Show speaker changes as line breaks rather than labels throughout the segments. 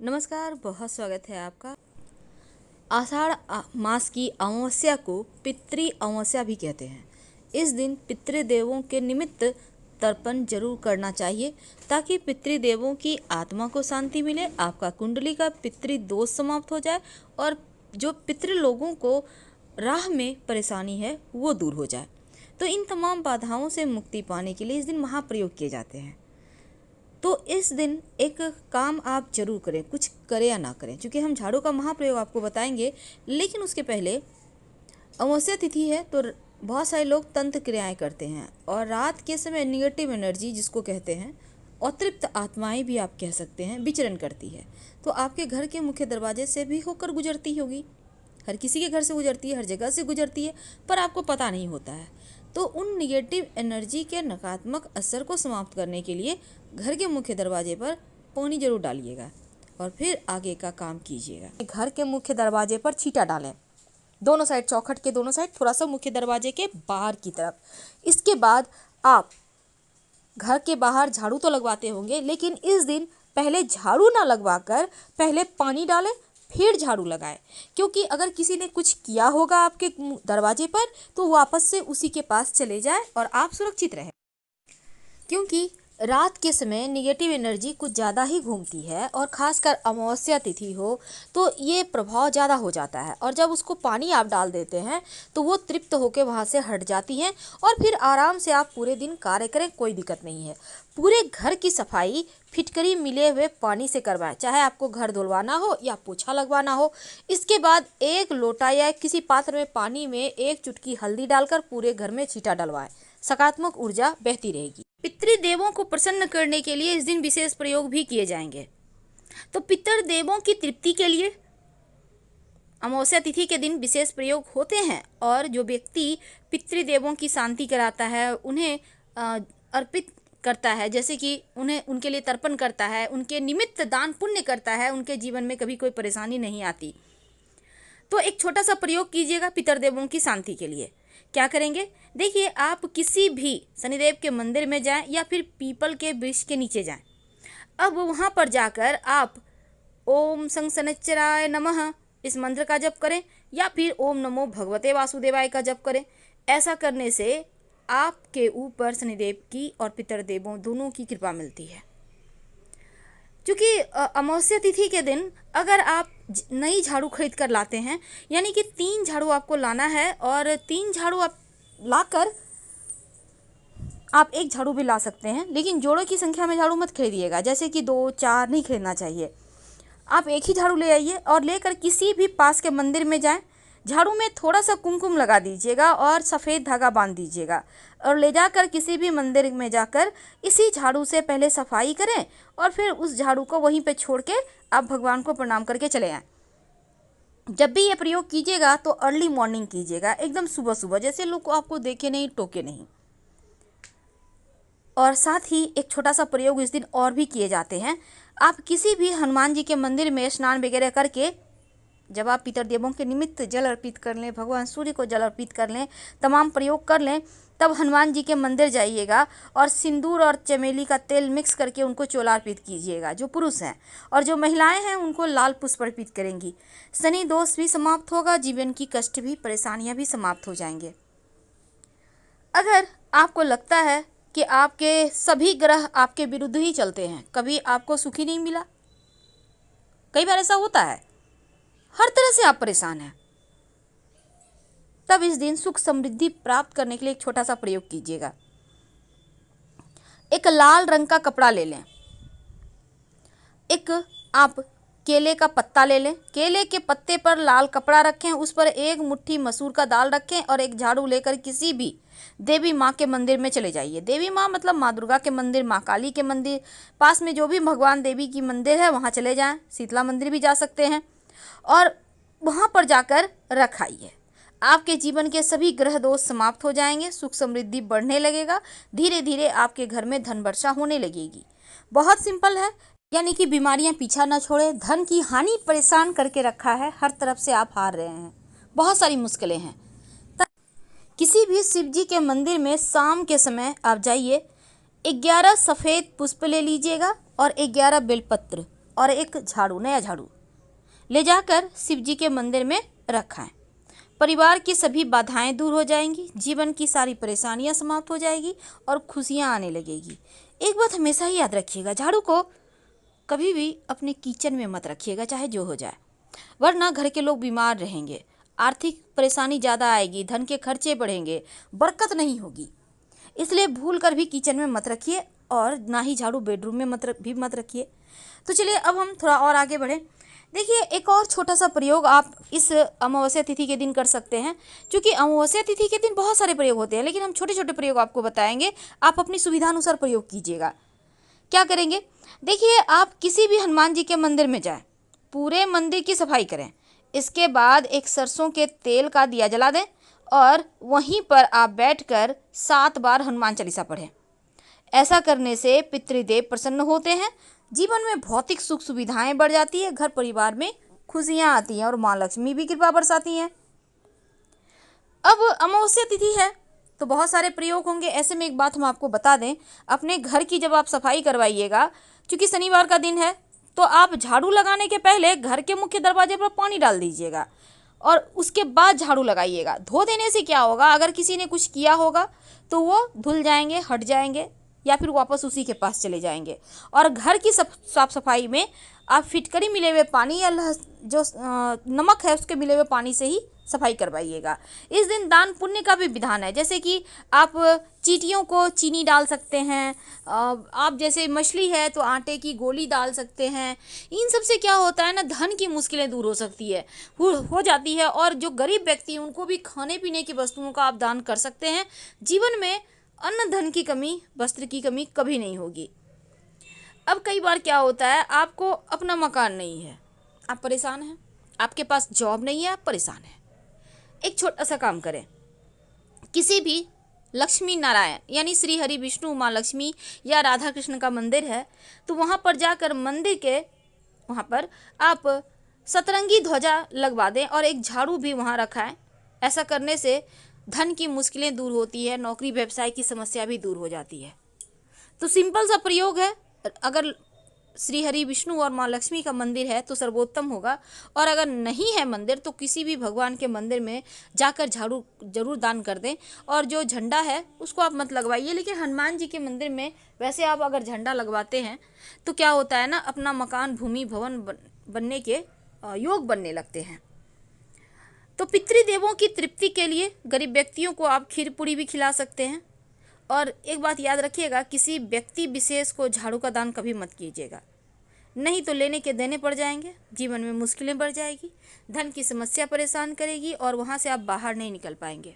नमस्कार, बहुत स्वागत है आपका। आषाढ़ मास की अमावस्या को पितृ अमावस्या भी कहते हैं। इस दिन पितृदेवों के निमित्त तर्पण जरूर करना चाहिए ताकि पितृदेवों की आत्मा को शांति मिले, आपका कुंडली का पितृ दोष समाप्त हो जाए और जो पितृ लोगों को राह में परेशानी है वो दूर हो जाए। तो इन तमाम बाधाओं से मुक्ति पाने के लिए इस दिन महाप्रयोग किए जाते हैं। तो इस दिन एक काम आप जरूर करें, कुछ करें या ना करें, क्योंकि हम झाड़ू का महाप्रयोग आपको बताएंगे। लेकिन उसके पहले अमावस्या तिथि है तो बहुत सारे लोग तंत्र क्रियाएं करते हैं और रात के समय निगेटिव एनर्जी जिसको कहते हैं, अतृप्त आत्माएं भी आप कह सकते हैं, विचरण करती है। तो आपके घर के मुख्य दरवाजे से भी होकर गुजरती होगी, हर किसी के घर से गुजरती है, हर जगह से गुजरती है, पर आपको पता नहीं होता है। तो उन निगेटिव एनर्जी के नकारात्मक असर को समाप्त करने के लिए घर के मुख्य दरवाजे पर पानी जरूर डालिएगा और फिर आगे का काम कीजिएगा। घर के मुख्य दरवाजे पर छींटा डालें, दोनों साइड, चौखट के दोनों साइड, थोड़ा सा मुख्य दरवाजे के बाहर की तरफ। इसके बाद आप घर के बाहर झाड़ू तो लगवाते होंगे, लेकिन इस दिन पहले झाड़ू ना लगवाकर पहले पानी डालें फिर झाड़ू लगाएं, क्योंकि अगर किसी ने कुछ किया होगा आपके दरवाजे पर तो वापस से उसी के पास चले जाए और आप सुरक्षित रहें। क्योंकि रात के समय निगेटिव एनर्जी कुछ ज़्यादा ही घूमती है और ख़ासकर अमावस्या तिथि हो तो ये प्रभाव ज़्यादा हो जाता है, और जब उसको पानी आप डाल देते हैं तो वो तृप्त होकर वहाँ से हट जाती हैं और फिर आराम से आप पूरे दिन कार्य करें, कोई दिक्कत नहीं है। पूरे घर की सफाई फिटकरी मिले हुए पानी से करवाएं, चाहे आपको घर धुलवाना हो या पोछा लगवाना हो। इसके बाद एक लोटा या किसी पात्र में पानी में एक चुटकी हल्दी डालकर पूरे घर में छींटा डलवाएं, सकारात्मक ऊर्जा बहती रहेगी। पितृदेवों को प्रसन्न करने के लिए इस दिन विशेष प्रयोग भी किए जाएंगे। तो पितृदेवों की तृप्ति के लिए अमावस्या तिथि के दिन विशेष प्रयोग होते हैं, और जो व्यक्ति पितृदेवों की शांति कराता है, उन्हें अर्पित करता है, जैसे कि उन्हें उनके लिए तर्पण करता है, उनके निमित्त दान पुण्य करता है, उनके जीवन में कभी कोई परेशानी नहीं आती। तो एक छोटा सा प्रयोग कीजिएगा पितृदेवों की शांति के लिए। क्या करेंगे, देखिए, आप किसी भी शनिदेव के मंदिर में जाएं या फिर पीपल के वृक्ष के नीचे जाएं। अब वहां पर जाकर आप ओम सं शनिश्चराय नमः इस मंत्र का जप करें या फिर ओम नमो भगवते वासुदेवाय का जप करें। ऐसा करने से आपके ऊपर शनिदेव की और पितृदेवों दोनों की कृपा मिलती है। क्योंकि अमावस्या तिथि के दिन अगर आप नई झाड़ू खरीद कर लाते हैं, यानी कि 3 झाड़ू आपको लाना है, और 3 झाड़ू आप लाकर आप 1 झाड़ू भी ला सकते हैं, लेकिन जोड़ों की संख्या में झाड़ू मत खरीदिएगा, जैसे कि 2-4 नहीं खरीदना चाहिए। आप 1 ही झाड़ू ले आइए और लेकर किसी भी पास के मंदिर में जाएं। झाड़ू में थोड़ा सा कुमकुम लगा दीजिएगा और सफ़ेद धागा बांध दीजिएगा, और ले जाकर किसी भी मंदिर में जाकर इसी झाड़ू से पहले सफाई करें और फिर उस झाड़ू को वहीं पे छोड़ के आप भगवान को प्रणाम करके चले आएँ। जब भी ये प्रयोग कीजिएगा तो अर्ली मॉर्निंग कीजिएगा, एकदम सुबह सुबह, जैसे लोग आपको देखे नहीं, टोके नहीं। और साथ ही एक छोटा सा प्रयोग इस दिन और भी किए जाते हैं। आप किसी भी हनुमान जी के मंदिर में स्नान वगैरह करके जब आप पितृदेवों के निमित्त जल अर्पित कर लें, भगवान सूर्य को जल अर्पित कर लें, तमाम प्रयोग कर लें, तब हनुमान जी के मंदिर जाइएगा और सिंदूर और चमेली का तेल मिक्स करके उनको चोला अर्पित कीजिएगा, जो पुरुष हैं, और जो महिलाएं हैं उनको लाल पुष्प अर्पित करेंगी। शनि दोष भी समाप्त होगा, जीवन की कष्ट भी, परेशानियां भी समाप्त हो जाएंगे। अगर आपको लगता है कि आपके सभी ग्रह आपके विरुद्ध ही चलते हैं, कभी आपको सुख ही नहीं मिला, कई बार ऐसा होता है, हर तरह से आप परेशान हैं, तब इस दिन सुख समृद्धि प्राप्त करने के लिए एक छोटा सा प्रयोग कीजिएगा। एक लाल रंग का कपड़ा ले लें, एक आप केले का पत्ता ले लें, केले के पत्ते पर लाल कपड़ा रखें, उस पर 1 मुट्ठी मसूर का दाल रखें और एक झाड़ू लेकर किसी भी देवी माँ के मंदिर में चले जाइए। देवी माँ मतलब माँ दुर्गा के मंदिर, माँ काली के मंदिर, पास में जो भी भगवान देवी की मंदिर है वहाँ चले जाएं, शीतला मंदिर भी जा सकते हैं, और वहाँ पर जाकर रखाइए। आपके जीवन के सभी ग्रह दोष समाप्त हो जाएंगे, सुख समृद्धि बढ़ने लगेगा, धीरे धीरे आपके घर में धन वर्षा होने लगेगी। बहुत सिंपल है, यानी कि बीमारियां पीछा न छोड़े, धन की हानि परेशान करके रखा है, हर तरफ से आप हार रहे हैं, बहुत सारी मुश्किलें हैं। किसी भी शिव जी के मंदिर में शाम के समय आप जाइए, 11 सफ़ेद पुष्प ले लीजिएगा और 11 बेलपत्र और एक झाड़ू, नया झाड़ू ले जाकर शिव जी के मंदिर में रखाएं। परिवार की सभी बाधाएं दूर हो जाएंगी, जीवन की सारी परेशानियां समाप्त हो जाएगी और खुशियां आने लगेगी। एक बात हमेशा ही याद रखिएगा, झाड़ू को कभी भी अपने किचन में मत रखिएगा, चाहे जो हो जाए, वरना घर के लोग बीमार रहेंगे, आर्थिक परेशानी ज़्यादा आएगी, धन के खर्चे बढ़ेंगे, बरकत नहीं होगी। इसलिए भूल कर भी किचन में मत रखिए और ना ही झाड़ू बेडरूम में मत रखिए। तो चलिए अब हम थोड़ा और आगे बढ़ें। देखिए, एक और छोटा सा प्रयोग आप इस अमावस्या तिथि के दिन कर सकते हैं। क्योंकि अमावस्या तिथि के दिन बहुत सारे प्रयोग होते हैं, लेकिन हम छोटे छोटे प्रयोग आपको बताएंगे, आप अपनी सुविधानुसार प्रयोग कीजिएगा। क्या करेंगे? देखिए, आप किसी भी हनुमान जी के मंदिर में जाएं, पूरे मंदिर की सफाई करें, इसके बाद एक सरसों के तेल का दिया जला दें और वहीं पर आप बैठकर 7 बार हनुमान चालीसा पढ़ें। ऐसा करने से पितृदेव प्रसन्न होते हैं, जीवन में भौतिक सुख सुविधाएं बढ़ जाती है, घर परिवार में खुशियां आती हैं और माँ लक्ष्मी भी कृपा बरसाती हैं। अब अमावस्या तिथि है तो बहुत सारे प्रयोग होंगे। ऐसे में एक बात हम आपको बता दें, अपने घर की जब आप सफाई करवाइएगा, क्योंकि शनिवार का दिन है, तो आप झाड़ू लगाने के पहले घर के मुख्य दरवाजे पर पानी डाल दीजिएगा और उसके बाद झाड़ू लगाइएगा। धो देने से क्या होगा, अगर किसी ने कुछ किया होगा तो वो धुल जाएंगे, हट जाएंगे या फिर वापस उसी के पास चले जाएंगे। और घर की साफ सफाई में आप फिटकरी मिले हुए पानी या जो नमक है उसके मिले हुए पानी से ही सफाई करवाइएगा। इस दिन दान पुण्य का भी विधान है, जैसे कि आप चींटियों को चीनी डाल सकते हैं, आप जैसे मछली है तो आटे की गोली डाल सकते हैं। इन सब से क्या होता है ना, धन की मुश्किलें दूर हो सकती है, हो जाती है। और जो गरीब व्यक्ति हैं उनको भी खाने पीने की वस्तुओं का आप दान कर सकते हैं। जीवन में अन्न धन की कमी, वस्त्र की कमी कभी नहीं होगी। अब कई बार क्या होता है, आपको अपना मकान नहीं है, आप परेशान हैं, आपके पास जॉब नहीं है, आप परेशान हैं। एक छोटा सा काम करें, किसी भी लक्ष्मी नारायण यानी श्री हरि विष्णु माँ लक्ष्मी या राधा कृष्ण का मंदिर है तो वहाँ पर जाकर मंदिर के वहाँ पर आप सतरंगी ध्वजा लगवा दें और एक झाड़ू भी वहाँ रखाएं। ऐसा करने से धन की मुश्किलें दूर होती है, नौकरी व्यवसाय की समस्या भी दूर हो जाती है। तो सिंपल सा प्रयोग है। अगर श्री हरि विष्णु और माँ लक्ष्मी का मंदिर है तो सर्वोत्तम होगा, और अगर नहीं है मंदिर तो किसी भी भगवान के मंदिर में जाकर झाड़ू जरूर दान कर दें। और जो झंडा है उसको आप मत लगवाइए, लेकिन हनुमान जी के मंदिर में वैसे आप अगर झंडा लगवाते हैं तो क्या होता है ना, अपना मकान भूमि भवन बनने के योग बनने लगते हैं। तो पितृदेवों की तृप्ति के लिए गरीब व्यक्तियों को आप खीर पूड़ी भी खिला सकते हैं। और एक बात याद रखिएगा, किसी व्यक्ति विशेष को झाड़ू का दान कभी मत कीजिएगा, नहीं तो लेने के देने पड़ जाएंगे, जीवन में मुश्किलें बढ़ जाएगी, धन की समस्या परेशान करेगी और वहाँ से आप बाहर नहीं निकल पाएंगे।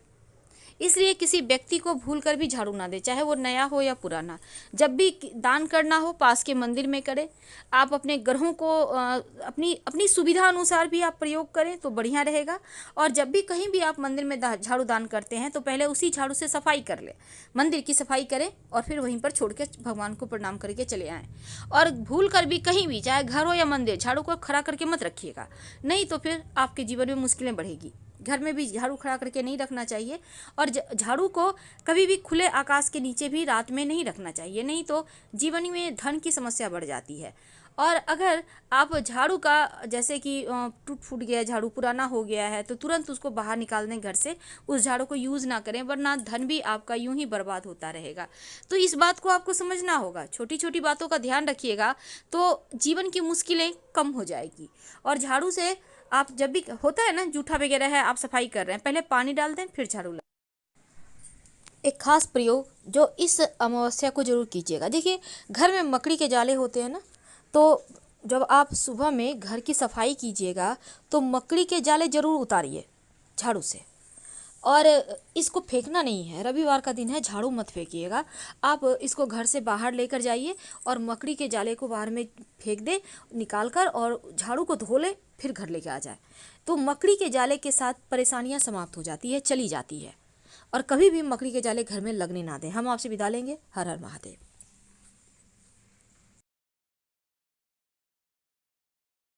इसलिए किसी व्यक्ति को भूल कर भी झाड़ू ना दे, चाहे वो नया हो या पुराना। जब भी दान करना हो पास के मंदिर में करें। आप अपने ग्रहों को अपनी सुविधा अनुसार भी आप प्रयोग करें तो बढ़िया रहेगा। और जब भी कहीं भी आप मंदिर में झाड़ू दान करते हैं तो पहले उसी झाड़ू से सफाई कर लें, मंदिर की सफाई करें और फिर वहीं पर छोड़ के भगवान को प्रणाम करके चले आएँ। और भूल कर भी कहीं भी, चाहे घर हो या मंदिर, झाड़ू को खड़ा करके मत रखिएगा, नहीं तो फिर आपके जीवन में मुश्किलें बढ़ेगी। घर में भी झाड़ू खड़ा करके नहीं रखना चाहिए और झाड़ू को कभी भी खुले आकाश के नीचे भी रात में नहीं रखना चाहिए, नहीं तो जीवन में धन की समस्या बढ़ जाती है। और अगर आप झाड़ू का जैसे कि टूट फूट गया, झाड़ू पुराना हो गया है तो तुरंत उसको बाहर निकाल दें घर से, उस झाड़ू को यूज़ ना करें, वरना धन भी आपका यूं ही बर्बाद होता रहेगा। तो इस बात को आपको समझना होगा, छोटी छोटी बातों का ध्यान रखिएगा तो जीवन की मुश्किलें कम हो जाएगी। और झाड़ू से आप जब भी होता है ना जूठा वगैरह है, आप सफाई कर रहे हैं, पहले पानी डाल दें फिर झाड़ू लगाएं। एक खास प्रयोग जो इस अमावस्या को जरूर कीजिएगा। देखिए, घर में मकड़ी के जाले होते हैं ना, तो जब आप सुबह में घर की सफाई कीजिएगा तो मकड़ी के जाले जरूर उतारिए झाड़ू से। और इसको फेंकना नहीं है, रविवार का दिन है, झाड़ू मत फेंकिएगा, आप इसको घर से बाहर लेकर जाइए और मकड़ी के जाले को बाहर में फेंक दे निकाल कर, और झाड़ू को धो ले फिर घर लेके आ जाए। तो मकड़ी के जाले के साथ परेशानियां समाप्त हो जाती है, चली जाती है। और कभी भी मकड़ी के जाले घर में लगने ना दें। हम आपसे विदा लेंगे। हर हर महादेव।